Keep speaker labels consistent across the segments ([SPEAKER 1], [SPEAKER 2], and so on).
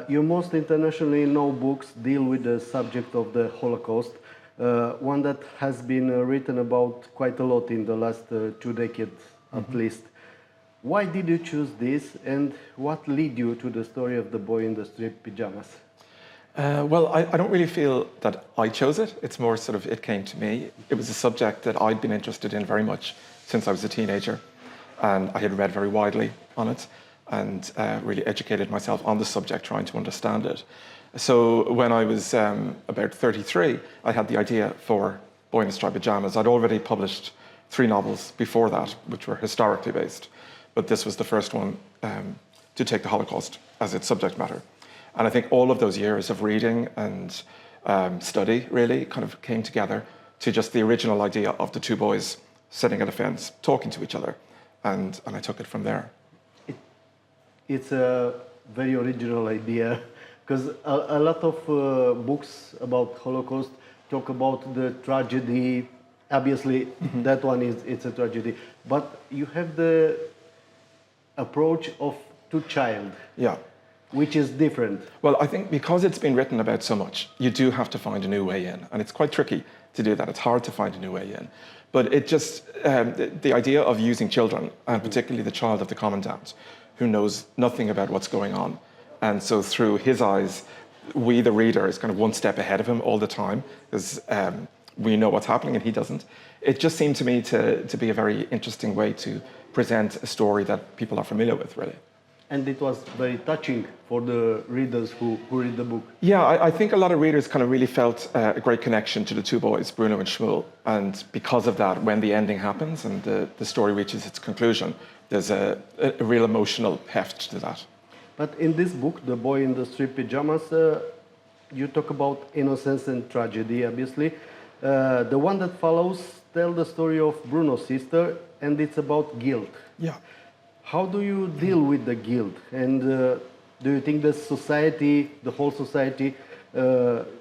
[SPEAKER 1] Your most internationally known books deal with the subject of the Holocaust, one that has been written about quite a lot in the last 2 decades at least. Why did you choose this, and what led you to the story of the boy in the striped pajamas?
[SPEAKER 2] Well, I don't really feel that I chose it. It's more sort of it came to me. It was a subject that I'd been interested in very much since I was a teenager, and I had read very widely on it and really educated myself on the subject, trying to understand it. So when I was about 33, I had the idea for Boy in the Striped Pajamas. I'd already published 3 novels before that, which were historically based, but this was the first one to take the Holocaust as its subject matter. And I think all of those years of reading and study really kind of came together to just the original idea of the 2 boys sitting at a fence, talking to each other, and I took it from there.
[SPEAKER 1] It's a very original idea, because a lot of books about Holocaust talk about the tragedy. Obviously, that one it's a tragedy, but you have the approach of to child.
[SPEAKER 2] Yeah.
[SPEAKER 1] Which is different.
[SPEAKER 2] Well, I think because it's been written about so much, you do have to find a new way in, and it's quite tricky to do that. It's hard to find a new way in. But it just, the idea of using children, and particularly the child of the commandant, who knows nothing about what's going on, and so through his eyes, we, the reader, is kind of one step ahead of him all the time, because we know what's happening and he doesn't. It just seemed to me to be a very interesting way to present a story that people are familiar with, really.
[SPEAKER 1] And it was very touching for the readers who read the book.
[SPEAKER 2] Yeah, I think a lot of readers kind of really felt a great connection to the 2 boys, Bruno and Shmuel. And because of that, when the ending happens and the story reaches its conclusion, there's a real emotional heft to that.
[SPEAKER 1] But in this book, The Boy in the Striped Pajamas, you talk about innocence and tragedy, obviously. The one that follows tells the story of Bruno's sister, and it's about guilt.
[SPEAKER 2] Yeah.
[SPEAKER 1] How do you deal with the guilt? And do you think that society, the whole society,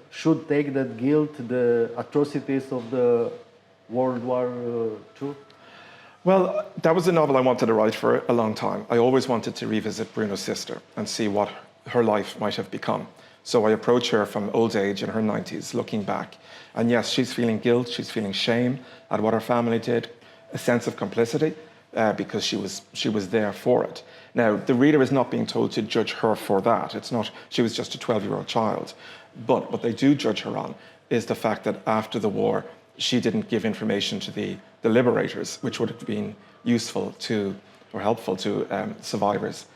[SPEAKER 1] should take that guilt, the atrocities of the World War II?
[SPEAKER 2] Well, that was a novel I wanted to write for a long time. I always wanted to revisit Bruno's sister and see what her life might have become. So I approach her from old age in her 90s, looking back. And yes, she's feeling guilt, she's feeling shame at what her family did, a sense of complicity. Because she was there for it. Now, the reader is not being told to judge her for that. It's not, she was just a 12-year-old child. But what they do judge her on is the fact that after the war, she didn't give information to the liberators, which would have been useful to, or helpful to survivors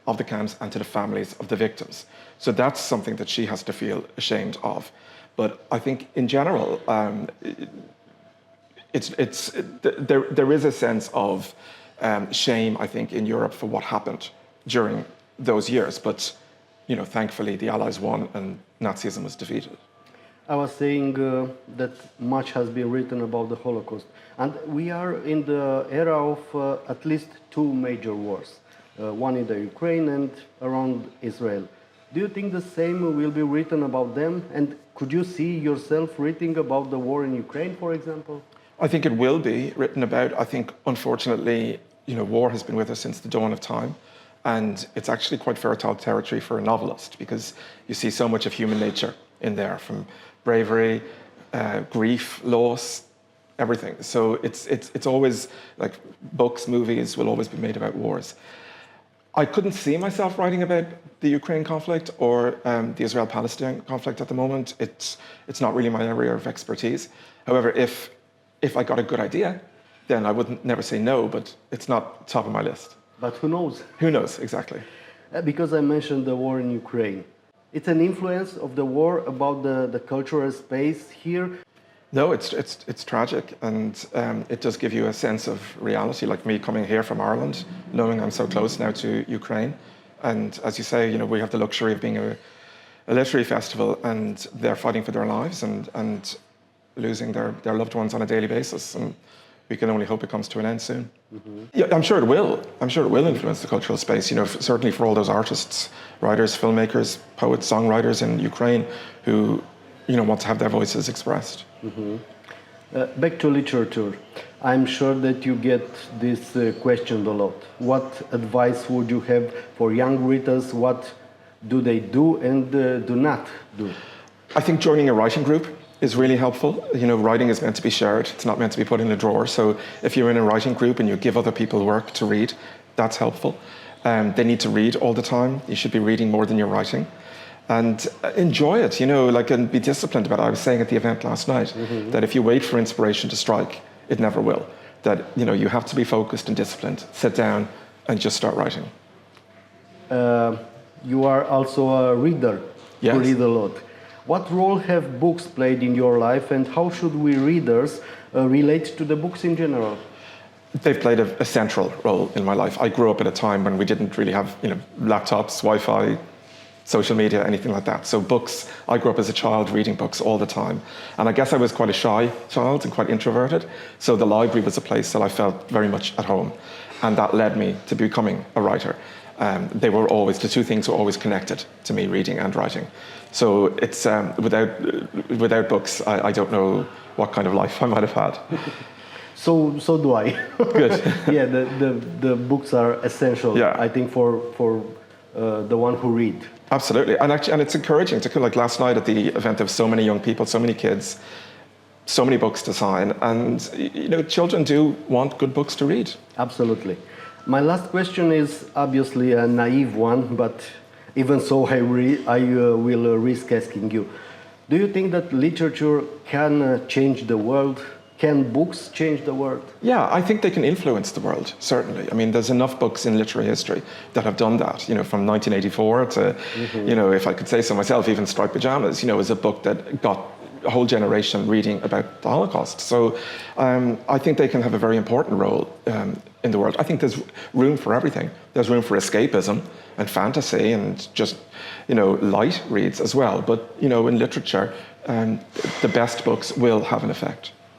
[SPEAKER 2] of the camps and to the families of the victims. So that's something that she has to feel ashamed of. But I think in general, there is a sense of shame, I think, in Europe for what happened during those years. But, you know, thankfully the Allies won and Nazism was defeated.
[SPEAKER 1] I was saying that much has been written about the Holocaust. And we are in the era of at least 2 major wars. One in the Ukraine and around Israel. Do you think the same will be written about them? And could you see yourself writing about the war in Ukraine, for example?
[SPEAKER 2] I think it will be written about. I think, unfortunately, you know, war has been with us since the dawn of time, and it's actually quite fertile territory for a novelist because you see so much of human nature in there, from bravery, grief, loss, everything. So it's always like books, movies will always be made about wars. I couldn't see myself writing about the Ukraine conflict or the Israel-Palestine conflict at the moment. It's not really my area of expertise. However, if I got a good idea, then I wouldn't never say no, but it's not top of my list.
[SPEAKER 1] But who knows?
[SPEAKER 2] Who knows, exactly.
[SPEAKER 1] Because I mentioned the war in Ukraine. It's an influence of the war about the cultural space here.
[SPEAKER 2] No, it's tragic, and it does give you a sense of reality, like me coming here from Ireland, knowing I'm so close now to Ukraine. And as you say, you know, we have the luxury of being a literary festival, and they're fighting for their lives and losing their loved ones on a daily basis. And we can only hope it comes to an end soon. Mm-hmm. Yeah, I'm sure it will. I'm sure it will influence the cultural space, you know, certainly for all those artists, writers, filmmakers, poets, songwriters in Ukraine who, you know, want to have their voices expressed.
[SPEAKER 1] Mm-hmm. Back to literature. I'm sure that you get this question a lot. What advice would you have for young readers? What do they do and do not do?
[SPEAKER 2] I think joining a writing group is really helpful. You know, writing is meant to be shared. It's not meant to be put in a drawer. So if you're in a writing group and you give other people work to read, that's helpful. They need to read all the time. You should be reading more than you're writing. And enjoy it, you know, like, and be disciplined about it. I was saying at the event last night that if you wait for inspiration to strike, it never will. That, you know, you have to be focused and disciplined. Sit down and just start writing.
[SPEAKER 1] You are also a reader.
[SPEAKER 2] Yes.
[SPEAKER 1] You read a lot. What role have books played in your life, and how should we readers relate to the books in general?
[SPEAKER 2] They've played a central role in my life. I grew up at a time when we didn't really have, you know, laptops, Wi-Fi, social media, anything like that. So books, I grew up as a child reading books all the time. And I guess I was quite a shy child and quite introverted. So the library was a place that I felt very much at home. And that led me to becoming a writer. They were always, the two things were always connected to me, reading and writing. So it's, without books, I don't know what kind of life I might have had.
[SPEAKER 1] So do I.
[SPEAKER 2] Good.
[SPEAKER 1] Yeah, the books are essential,
[SPEAKER 2] Yeah.
[SPEAKER 1] I think, for the one who read.
[SPEAKER 2] Absolutely, and actually, and it's encouraging to, like last night at the event, there were so many young people, so many kids, so many books to sign, and you know, children do want good books to read.
[SPEAKER 1] Absolutely. My last question is obviously a naive one, but even so, I will risk asking you. Do you think that literature can change the world? Can books change the world?
[SPEAKER 2] Yeah, I think they can influence the world, certainly. I mean, there's enough books in literary history that have done that, you know, from 1984 to, you know, if I could say so myself, even Striped Pajamas, you know, is a book that got a whole generation reading about the Holocaust. So I think they can have a very important role in the world. I think there's room for everything. There's room for escapism and fantasy and just, you know, light reads as well. But, you know, in literature, the best books will have an effect.